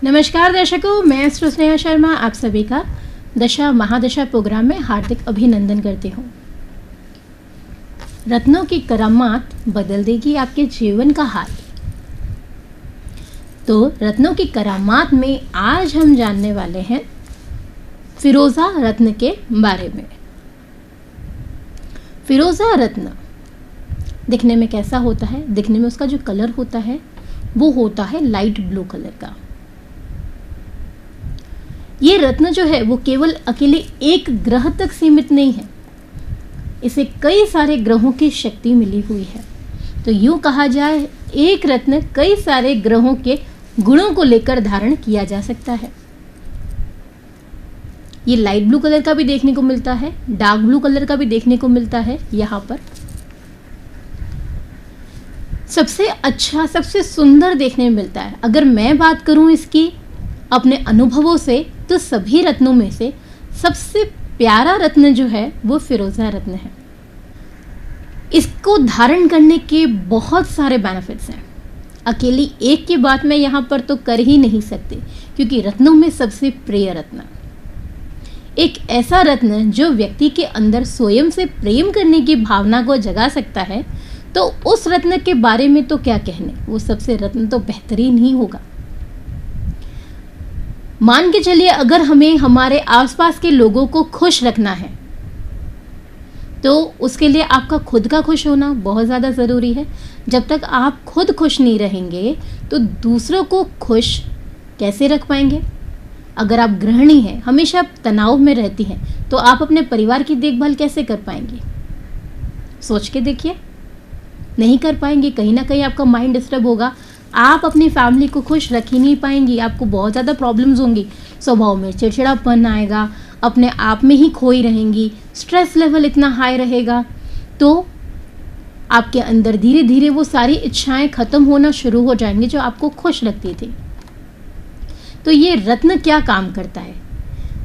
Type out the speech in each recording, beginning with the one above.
नमस्कार दर्शकों, मैं स्नेहा शर्मा आप सभी का दशा महादशा प्रोग्राम में हार्दिक अभिनंदन करती हूँ। रत्नों की करामात बदल देगी आपके जीवन का हाल। तो रत्नों की करामात में आज हम जानने वाले हैं फिरोजा रत्न के बारे में। फिरोजा रत्न दिखने में कैसा होता है? दिखने में उसका जो कलर होता है वो होता है लाइट ब्लू कलर का। ये रत्न जो है वो केवल अकेले एक ग्रह तक सीमित नहीं है, इसे कई सारे ग्रहों की शक्ति मिली हुई है। तो यूं कहा जाए, एक रत्न कई सारे ग्रहों के गुणों को लेकर धारण किया जा सकता है। ये लाइट ब्लू कलर का भी देखने को मिलता है, डार्क ब्लू कलर का भी देखने को मिलता है। यहाँ पर सबसे अच्छा, सबसे सुंदर देखने में मिलता है। अगर मैं बात करूं इसकी अपने अनुभवों से, तो सभी रत्नों में से सबसे प्यारा रत्न जो है वो फिरोजा रत्न है। इसको धारण करने के बहुत सारे बेनिफिट्स हैं। अकेली एक की बात मैं यहाँ पर तो कर ही नहीं सकती, क्योंकि रत्नों में सबसे प्रिय रत्न, एक ऐसा रत्न जो व्यक्ति के अंदर स्वयं से प्रेम करने की भावना को जगा सकता है, तो उस रत्न के बारे में तो क्या कहने, वो सबसे रत्न तो बेहतरीन ही होगा। मान के चलिए, अगर हमें हमारे आसपास के लोगों को खुश रखना है तो उसके लिए आपका खुद का खुश होना बहुत ज़्यादा ज़रूरी है। जब तक आप खुद खुश नहीं रहेंगे तो दूसरों को खुश कैसे रख पाएंगे? अगर आप गृहिणी हैं, हमेशा आप तनाव में रहती हैं, तो आप अपने परिवार की देखभाल कैसे कर पाएंगी? सोच के देखिए, नहीं कर पाएंगे। कहीं ना कहीं आपका माइंड डिस्टर्ब होगा, आप अपनी फैमिली को खुश रख ही नहीं पाएंगी, आपको बहुत ज़्यादा प्रॉब्लम्स होंगी, स्वभाव में चिड़चिड़ापन आएगा, अपने आप में ही खोई रहेंगी, स्ट्रेस लेवल इतना हाई रहेगा, तो आपके अंदर धीरे धीरे वो सारी इच्छाएं खत्म होना शुरू हो जाएंगी जो आपको खुश रखती थी। तो ये रत्न क्या काम करता है?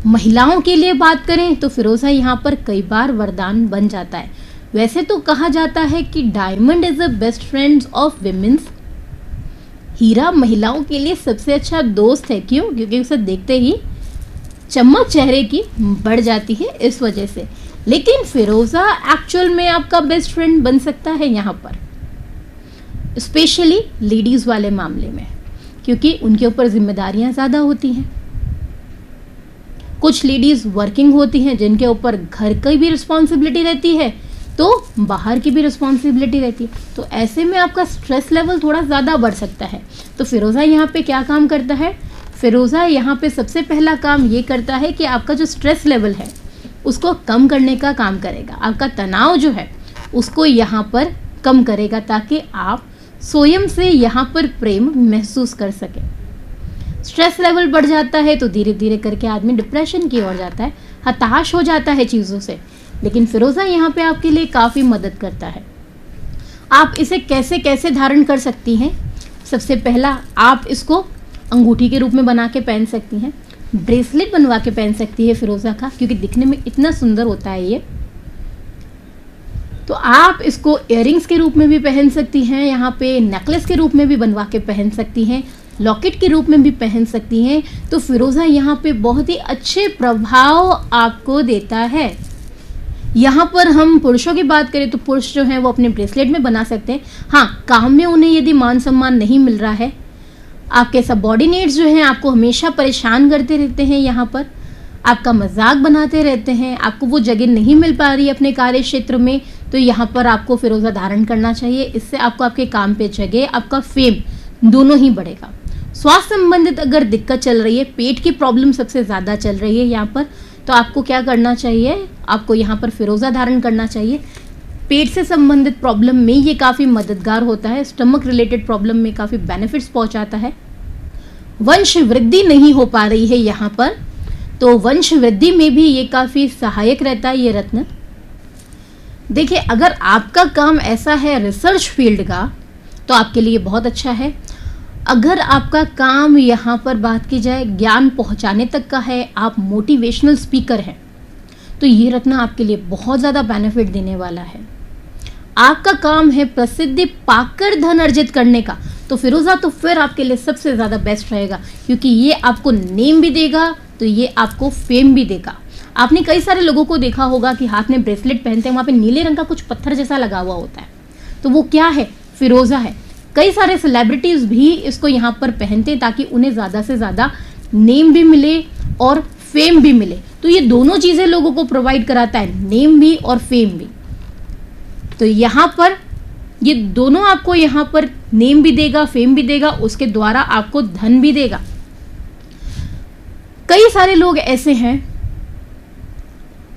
महिलाओं के लिए बात करें तो फिरोजा यहाँ पर कई बार वरदान बन जाता है। वैसे तो कहा जाता है कि diamond is the best friend of women's. हीरा महिलाओं के लिए सबसे अच्छा दोस्त है। क्यों? क्योंकि उसे देखते ही चमक चेहरे की बढ़ जाती है, इस वजह से। लेकिन फिरोजा एक्चुअल में आपका बेस्ट फ्रेंड बन सकता है यहाँ पर, स्पेशली लेडीज वाले मामले में, क्योंकि उनके ऊपर जिम्मेदारियां ज़्यादा होती हैं। कुछ लेडीज वर्किंग होती हैं जिनके ऊपर घर की भी रिस्पॉन्सिबिलिटी रहती है, तो बाहर की भी रिस्पॉन्सिबिलिटी रहती है। तो ऐसे में आपका स्ट्रेस लेवल थोड़ा ज़्यादा बढ़ सकता है। तो फिरोजा यहाँ पे क्या काम करता है? फिरोजा यहाँ पे सबसे पहला काम ये करता है कि आपका जो स्ट्रेस लेवल है उसको कम करने का काम करेगा। आपका तनाव जो है उसको यहाँ पर कम करेगा, ताकि आप स्वयं से यहाँ पर प्रेम महसूस कर सकें। स्ट्रेस लेवल बढ़ जाता है तो धीरे धीरे करके आदमी डिप्रेशन की ओर जाता है, हताश हो जाता है चीज़ों से। लेकिन फिरोजा यहाँ पे आपके लिए काफ़ी मदद करता है। आप इसे कैसे कैसे धारण कर सकती हैं? सबसे पहला, आप इसको अंगूठी के रूप में बना के पहन सकती हैं, ब्रेसलेट बनवा के पहन सकती है फिरोजा का, क्योंकि दिखने में इतना सुंदर होता है ये। तो आप इसको इयररिंग्स के रूप में भी पहन सकती हैं, यहाँ पे नेकलेस के रूप में भी बनवा के पहन सकती हैं, लॉकेट के रूप में भी पहन सकती हैं। तो फिरोजा यहाँ पे बहुत ही अच्छे प्रभाव आपको देता है। यहाँ पर हम पुरुषों की बात करें तो पुरुष जो हैं वो अपने ब्रेसलेट में बना सकते हैं। हाँ, काम में उन्हें यदि मान सम्मान नहीं मिल रहा है, आपके सबऑर्डिनेट्स जो हैं आपको हमेशा परेशान करते रहते हैं, यहाँ पर आपका मजाक बनाते रहते हैं, आपको वो जगह नहीं मिल पा रही है अपने कार्य क्षेत्र में, तो यहाँ पर आपको फिरोजा धारण करना चाहिए। इससे आपको आपके काम पे जगह, आपका फेम दोनों ही बढ़ेगा। स्वास्थ्य संबंधित अगर दिक्कत चल रही है, पेट की प्रॉब्लम सबसे ज़्यादा चल रही है यहाँ पर, तो आपको क्या करना चाहिए? आपको यहाँ पर फिरोजा धारण करना चाहिए। पेट से संबंधित प्रॉब्लम में ये काफ़ी मददगार होता है, स्टमक रिलेटेड प्रॉब्लम में काफ़ी बेनिफिट्स पहुँचाता है। वंश वृद्धि नहीं हो पा रही है यहाँ पर, तो वंश वृद्धि में भी ये काफ़ी सहायक रहता है ये रत्न। देखिए, अगर आपका काम ऐसा है रिसर्च फील्ड का, तो आपके लिए बहुत अच्छा है। अगर आपका काम यहाँ पर बात की जाए ज्ञान पहुँचाने तक का है, आप मोटिवेशनल स्पीकर हैं, तो ये रत्न आपके लिए बहुत ज़्यादा बेनिफिट देने वाला है। आपका काम है प्रसिद्धि पाकर धन अर्जित करने का, तो फिरोज़ा तो फिर आपके लिए सबसे ज़्यादा बेस्ट रहेगा, क्योंकि ये आपको नेम भी देगा तो ये आपको फेम भी देगा। आपने कई सारे लोगों को देखा होगा कि हाथ में ब्रेसलेट पहनते हैं, वहाँ पे नीले रंग का कुछ पत्थर जैसा लगा हुआ होता है, तो वो क्या है? फिरोज़ा है। कई सारे सेलिब्रिटीज़ भी इसको यहाँ पर पहनते हैं ताकि उन्हें ज़्यादा से ज़्यादा नेम भी मिले और फेम भी मिले। तो ये दोनों चीज़ें लोगों को प्रोवाइड कराता है, नेम भी और फेम भी। तो यहाँ पर ये दोनों आपको यहाँ पर नेम भी देगा, फेम भी देगा, उसके द्वारा आपको धन भी देगा। कई सारे लोग ऐसे हैं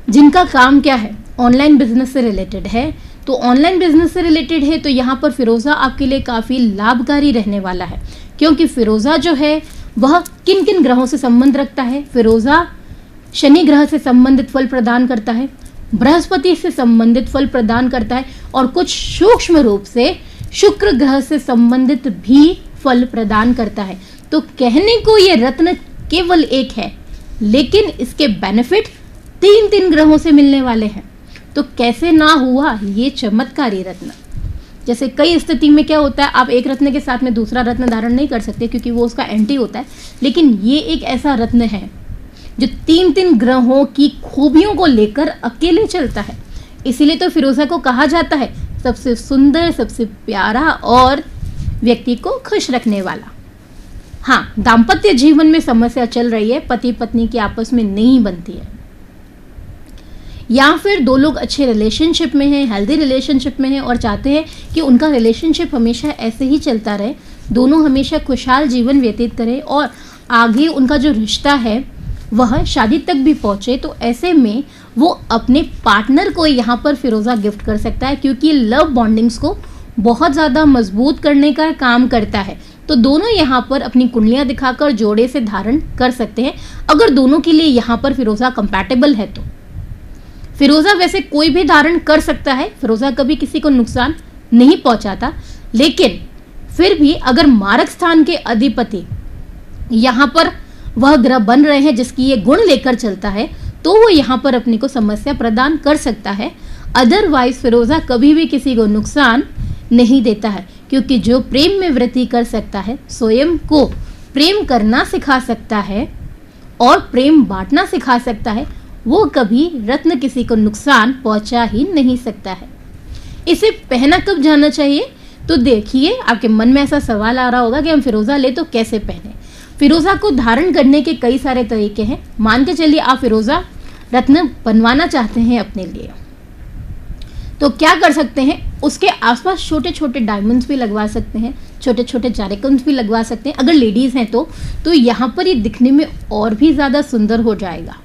जिनका काम क्या है? ऑनलाइन बिजनेस से रिलेटेड है। तो ऑनलाइन बिजनेस से रिलेटेड है तो यहाँ पर फिरोज़ा आपके लिए काफ़ी लाभकारी रहने वाला है, क्योंकि फिरोज़ा जो है वह किन किन ग्रहों से संबंध रखता है? फिरोज़ा शनि ग्रह से संबंधित फल प्रदान करता है, बृहस्पति से संबंधित फल प्रदान करता है, और कुछ सूक्ष्म रूप से शुक्र ग्रह से संबंधित भी फल प्रदान करता है। तो कहने को ये रत्न केवल एक है, लेकिन इसके बेनिफिट 3 ग्रहों से मिलने वाले हैं। तो कैसे ना हुआ ये चमत्कारी रत्न? जैसे कई स्थिति में क्या होता है, आप एक रत्न के साथ में दूसरा रत्न धारण नहीं कर सकते क्योंकि वो उसका एंटी होता है, लेकिन ये एक ऐसा रत्न है जो 3 ग्रहों की खूबियों को लेकर अकेले चलता है। इसीलिए तो फिरोज़ा को कहा जाता है सबसे सुंदर, सबसे प्यारा और व्यक्ति को खुश रखने वाला। हाँ, दाम्पत्य जीवन में समस्या चल रही है, पति पत्नी की आपस में नहीं बनती है, या फिर दो लोग अच्छे रिलेशनशिप में हैं, हेल्दी रिलेशनशिप में हैं और चाहते हैं कि उनका रिलेशनशिप हमेशा ऐसे ही चलता रहे, दोनों हमेशा खुशहाल जीवन व्यतीत करें और आगे उनका जो रिश्ता है वह शादी तक भी पहुंचे। तो ऐसे में वो अपने पार्टनर को यहाँ पर फिरोज़ा गिफ्ट कर सकता है, क्योंकि लव बॉन्डिंग्स को बहुत ज़्यादा मजबूत करने का काम करता है। तो दोनों यहाँ पर अपनी कुंडलियाँ दिखाकर जोड़े से धारण कर सकते हैं, अगर दोनों के लिए यहाँ पर फिरोज़ा कंपैटिबल है तो। फिरोज़ा वैसे कोई भी धारण कर सकता है, फिरोज़ा कभी किसी को नुकसान नहीं पहुंचाता, लेकिन फिर भी अगर मारक स्थान के अधिपति यहाँ पर वह ग्रह बन रहे हैं जिसकी ये गुण लेकर चलता है, तो वो यहाँ पर अपने को समस्या प्रदान कर सकता है। अदरवाइज फिरोज़ा कभी भी किसी को नुकसान नहीं देता है, क्योंकि जो प्रेम में वृद्धि कर सकता है, स्वयं को प्रेम करना सिखा सकता है और प्रेम बांटना सिखा सकता है, वो कभी रत्न किसी को नुकसान पहुंचा ही नहीं सकता है। इसे पहना कब जाना चाहिए? तो देखिए, आपके मन में ऐसा सवाल आ रहा होगा कि हम फिरोज़ा ले तो कैसे पहने। फिरोज़ा को धारण करने के कई सारे तरीके हैं। मान के चलिए आप फिरोज़ा रत्न बनवाना चाहते हैं अपने लिए, तो क्या कर सकते हैं? उसके आसपास छोटे छोटे डायमंड्स भी लगवा सकते हैं, छोटे छोटे जारेकन्स भी लगवा सकते हैं। अगर लेडीज़ हैं तो यहाँ पर ये दिखने में और भी ज़्यादा सुंदर हो जाएगा।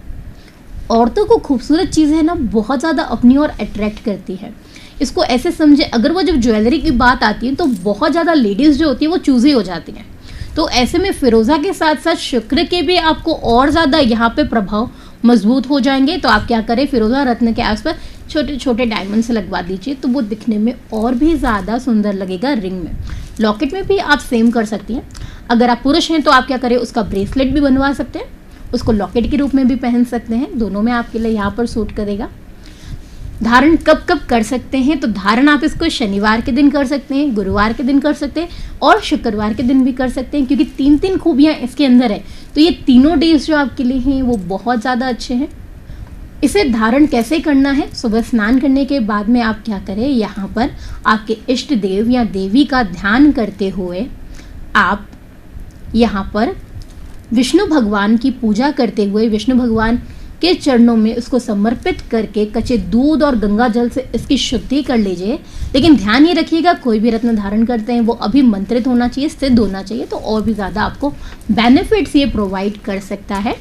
औरतों को खूबसूरत चीज़ें ना बहुत ज़्यादा अपनी ओर अट्रैक्ट करती है। इसको ऐसे समझे, अगर वो जब ज्वेलरी की बात आती है तो बहुत ज़्यादा लेडीज़ जो होती है वो चूज़ी हो जाती हैं। तो ऐसे में फिरोज़ा के साथ साथ शुक्र के भी आपको और ज़्यादा यहाँ पे प्रभाव मजबूत हो जाएंगे। तो आप क्या करें, फिरोज़ा रत्न के आसपास छोटे छोटे डायमंड्स लगवा दीजिए, तो वो दिखने में और भी ज़्यादा सुंदर लगेगा। रिंग में, लॉकेट में भी आप सेम कर सकती हैं। अगर आप पुरुष हैं तो आप क्या करें, उसका ब्रेसलेट भी बनवा सकते हैं, उसको लॉकेट के रूप में भी पहन सकते हैं। दोनों में आपके लिए यहाँ पर सूट करेगा। धारण कब कब कर सकते हैं? तो धारण आप इसको शनिवार के दिन कर सकते हैं, गुरुवार के दिन कर सकते हैं और शुक्रवार के दिन भी कर सकते हैं, क्योंकि 3 खूबियाँ इसके अंदर है। तो ये तीनों डेज जो आपके लिए हैं वो बहुत ज़्यादा अच्छे हैं। इसे धारण कैसे करना है? सुबह स्नान करने के बाद में आप क्या करें, यहाँ पर आपके इष्ट देव या देवी का ध्यान करते हुए आप यहाँ पर विष्णु भगवान की पूजा करते हुए विष्णु भगवान के चरणों में उसको समर्पित करके कच्चे दूध और गंगा जल से इसकी शुद्धि कर लीजिए। लेकिन ध्यान ये रखिएगा, कोई भी रत्न धारण करते हैं वो अभिमंत्रित होना चाहिए, सिद्ध होना चाहिए, तो और भी ज़्यादा आपको बेनिफिट्स ये प्रोवाइड कर सकता है।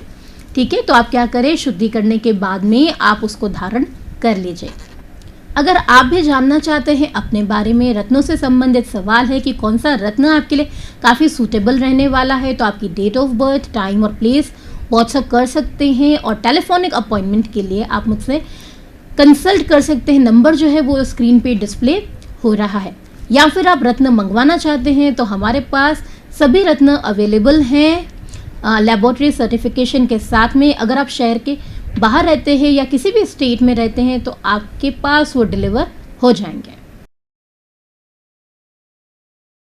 ठीक है, तो आप क्या करें, शुद्धि करने के बाद में आप उसको धारण कर लीजिए। अगर आप भी जानना चाहते हैं अपने बारे में, रत्नों से संबंधित सवाल है कि कौन सा रत्न आपके लिए काफ़ी सूटेबल रहने वाला है, तो आपकी डेट ऑफ बर्थ, टाइम और प्लेस व्हाट्सअप कर सकते हैं और टेलीफोनिक अपॉइंटमेंट के लिए आप मुझसे कंसल्ट कर सकते हैं। नंबर जो है वो स्क्रीन पे डिस्प्ले हो रहा है। या फिर आप रत्न मंगवाना चाहते हैं तो हमारे पास सभी रत्न अवेलेबल हैं लेबोरेटरी सर्टिफिकेशन के साथ में। अगर आप शहर के बाहर रहते हैं या किसी भी स्टेट में रहते हैं तो आपके पास वो डिलीवर हो जाएंगे।